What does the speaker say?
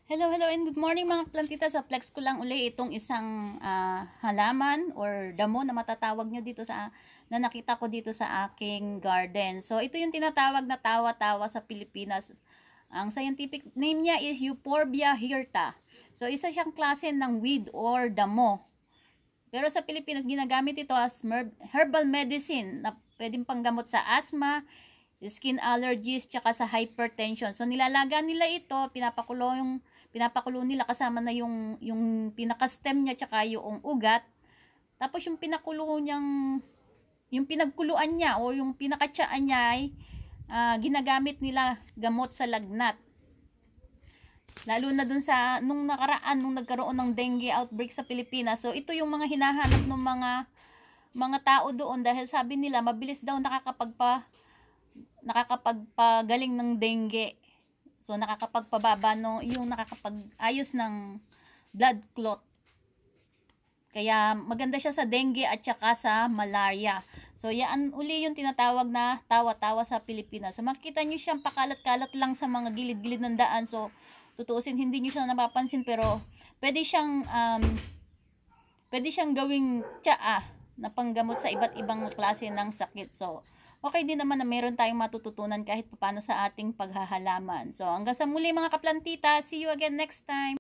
Hello, hello and good morning mga plantita. Sa flex ko lang uli itong isang halaman or damo na matatawag nyo dito na nakita ko dito sa aking garden. So ito yung tinatawag na tawa-tawa sa Pilipinas. Ang scientific name niya is Euphorbia hirta. So isa siyang klase ng weed or damo. Pero sa Pilipinas ginagamit ito as herbal medicine na pwedeng panggamot sa asthma, skin allergies, tsaka sa hypertension. So nilalaga nila ito, pinapakulo nila kasama na yung pinaka-stem niya tsaka yung ugat. Tapos yung pinagkuluan niya o yung pinakatsaan niya ay ginagamit nila gamot sa lagnat. Lalo na dun sa nung nagkaroon ng dengue outbreak sa Pilipinas. So ito yung mga hinahanap ng mga tao doon dahil sabi nila mabilis daw nakakapagpagaling ng dengue. So nakakapagpababa yung nakakapag-ayos ng blood clot. Kaya maganda siya sa dengue at saka sa malaria. So yan uli yung tinatawag na tawa-tawa sa Pilipinas. So makikita nyo siyang pakalat-kalat lang sa mga gilid-gilid ng daan. So tutuusin hindi nyo siya napapansin pero pwede siyang gawing tsaa na panggamot sa iba't ibang klase ng sakit. So okay din naman na meron tayong matututunan kahit paano sa ating paghahalaman. So hanggang sa muli mga kaplantita, see you again next time.